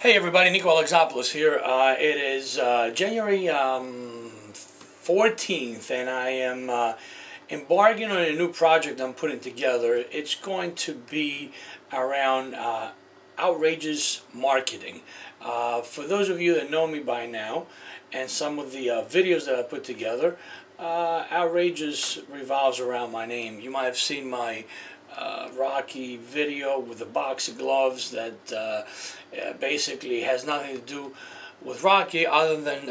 Hey everybody, Nico Alexopoulos here. It is January 14th and I am embarking on a new project I'm putting together. It's going to be around outrageous marketing. For those of you that know me by now and some of the videos that I put together, outrageous revolves around my name. You might have seen my Rocky video with the boxing gloves that basically has nothing to do with Rocky other than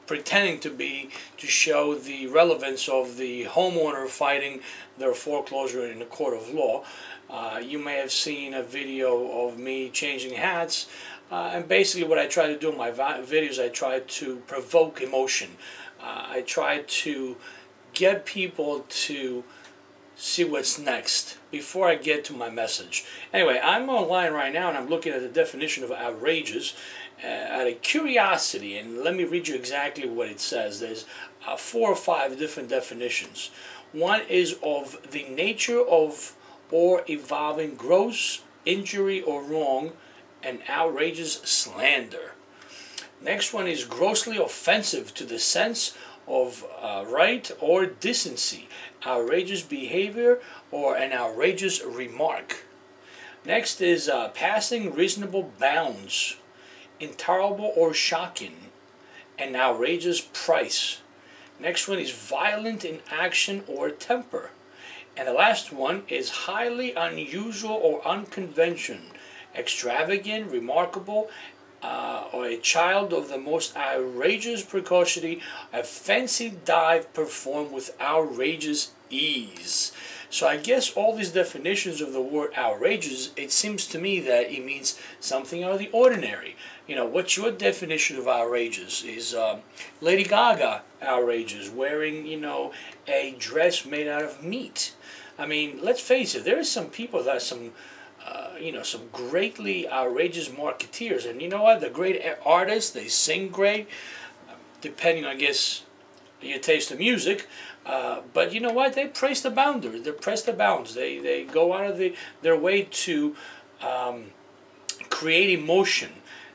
pretending to show the relevance of the homeowner fighting their foreclosure in the court of law. You may have seen a video of me changing hats, and basically what I try to do in my videos, I try to provoke emotion. I try to get people to see what's next before I get to my message. Anyway, I'm online right now and I'm looking at the definition of outrageous out of curiosity, and let me read you exactly what it says. There's 4 or 5 different definitions. One is of the nature of or involving gross injury or wrong and outrageous slander. Next one is grossly offensive to the sense of right or decency, outrageous behavior, or an outrageous remark. Next is passing reasonable bounds, intolerable or shocking, an outrageous price. Next one is violent in action or temper. And the last one is highly unusual or unconventional, extravagant, remarkable, or a child of the most outrageous precocity, a fancy dive performed with outrageous ease. So I guess all these definitions of the word outrageous, it seems to me that it means something out of the ordinary. You know, what's your definition of outrageous? Is Lady Gaga outrageous, wearing, a dress made out of meat? I mean, let's face it, there are some people that are some greatly outrageous marketeers, and you know what? They're great artists. They sing great, depending, I guess, your taste of music. But you know what? They press the boundaries. They press the bounds. They go out of their way to create emotion.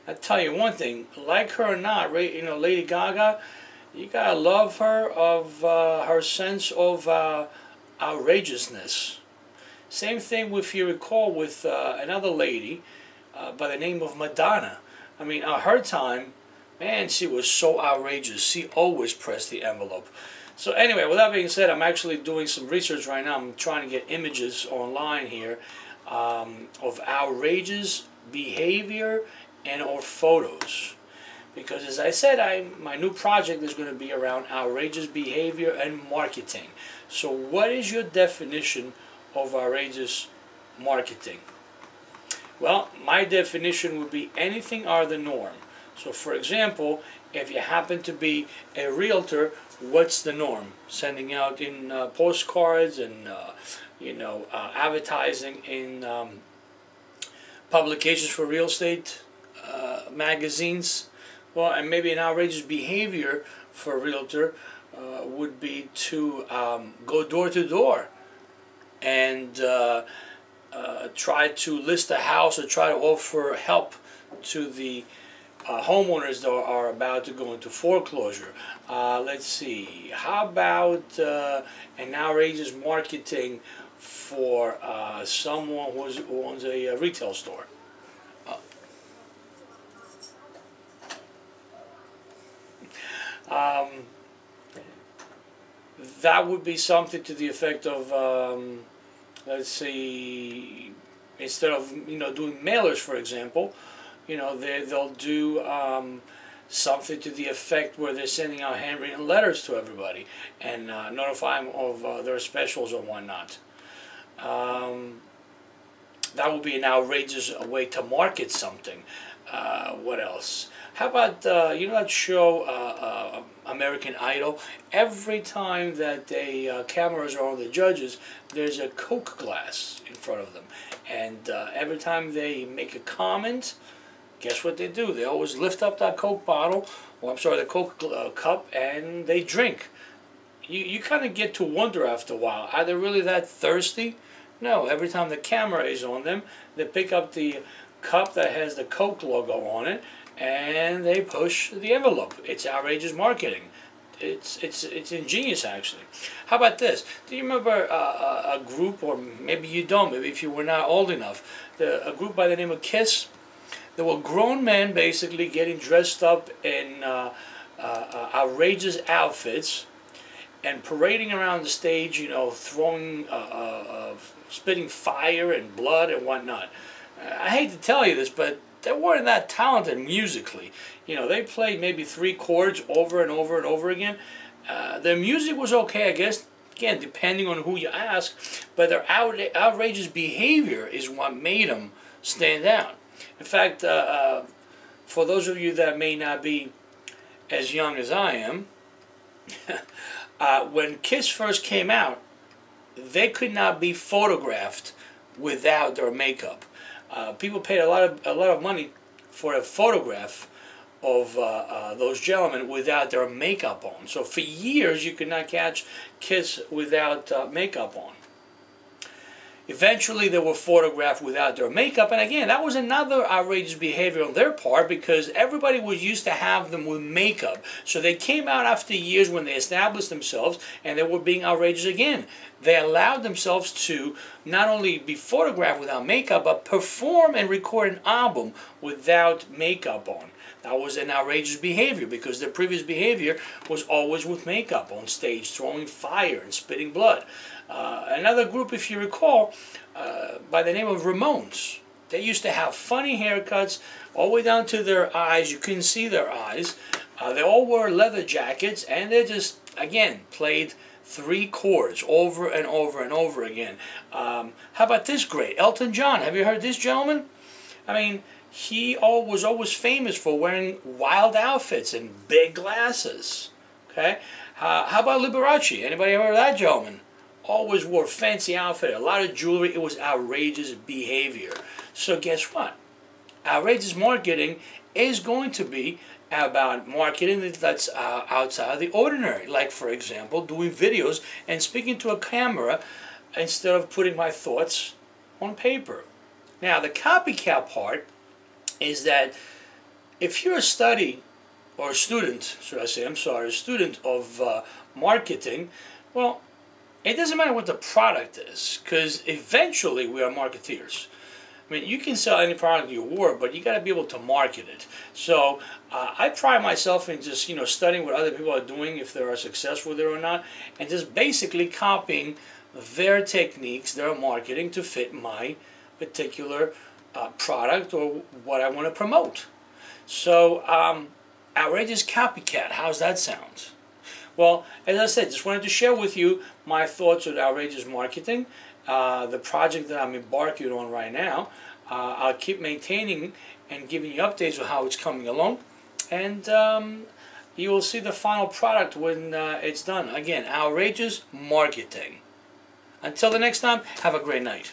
I tell you one thing: like her or not, Lady Gaga, you gotta love her of her sense of outrageousness. Same thing, if you recall, with another lady by the name of Madonna. I mean, at her time, man, she was so outrageous. She always pressed the envelope. So anyway, with that being said, I'm actually doing some research right now. I'm trying to get images online here of outrageous behavior and or photos. Because as I said, my new project is going to be around outrageous behavior and marketing. So what is your definition of outrageous marketing? Well, my definition would be anything out of the norm. So for example, if you happen to be a realtor, what's the norm? Sending out in postcards and advertising in publications for real estate magazines. Well, and maybe an outrageous behavior for a realtor would be to go door to door and try to list a house or try to offer help to the homeowners that are about to go into foreclosure. Let's see, how about an outrageous marketing for someone who owns a retail store? That would be something to the effect of, let's see, instead of doing mailers, for example, they'll do something to the effect where they're sending out handwritten letters to everybody and notify them of their specials or whatnot. That would be an outrageous way to market something. What else? How about that show American Idol? Every time that the cameras are on the judges, there's a Coke glass in front of them, and every time they make a comment, guess what they do? They always lift up that Coke bottle, or I'm sorry, the Coke cup, and they drink. You kind of get to wonder after a while, are they really that thirsty? No, every time the camera is on them, they pick up the cup that has the Coke logo on it, and they push the envelope. It's outrageous marketing. It's ingenious, actually. How about this? Do you remember a group, or maybe you don't, maybe if you were not old enough, a group by the name of Kiss? There were grown men basically getting dressed up in outrageous outfits and parading around the stage, you know, throwing, spitting fire and blood and whatnot. I hate to tell you this, but they weren't that talented musically. You know, they played maybe 3 chords over and over and over again. Their music was okay, I guess, again, depending on who you ask, but their outrageous behavior is what made them stand out. In fact, for those of you that may not be as young as I am, when Kiss first came out, they could not be photographed without their makeup. People paid a lot of money for a photograph of those gentlemen without their makeup on. So for years you could not catch Kiss without makeup on. Eventually they were photographed without their makeup, and again, that was another outrageous behavior on their part because everybody was used to have them with makeup. So they came out after years when they established themselves and they were being outrageous again. They allowed themselves to not only be photographed without makeup, but perform and record an album without makeup on. That was an outrageous behavior because their previous behavior was always with makeup on stage, throwing fire and spitting blood. Another group, if you recall, by the name of Ramones. They used to have funny haircuts all the way down to their eyes. You couldn't see their eyes. They all wore leather jackets, and they just, again, played 3 chords over and over and over again. How about this great? Elton John. Have you heard this gentleman? I mean, he was always famous for wearing wild outfits and big glasses. Okay? How about Liberace? Anybody ever heard of that gentleman? Always wore fancy outfit, a lot of jewelry. It was outrageous behavior. So guess what? Outrageous marketing is going to be about marketing that's outside of the ordinary. Like, for example, doing videos and speaking to a camera instead of putting my thoughts on paper. Now, the copycat part is that if you're a student, a student of marketing, well, it doesn't matter what the product is, because eventually we are marketeers. I mean, you can sell any product you want, but you got to be able to market it. So I pride myself in just, you know, studying what other people are doing, if they are successful there or not, and just basically copying their techniques, their marketing to fit my particular product or what I want to promote. So outrageous copycat, how's that sound? Well, as I said, just wanted to share with you my thoughts on outrageous marketing, the project that I'm embarking on right now. I'll keep maintaining and giving you updates on how it's coming along, and you will see the final product when it's done. Again, outrageous marketing. Until the next time, have a great night.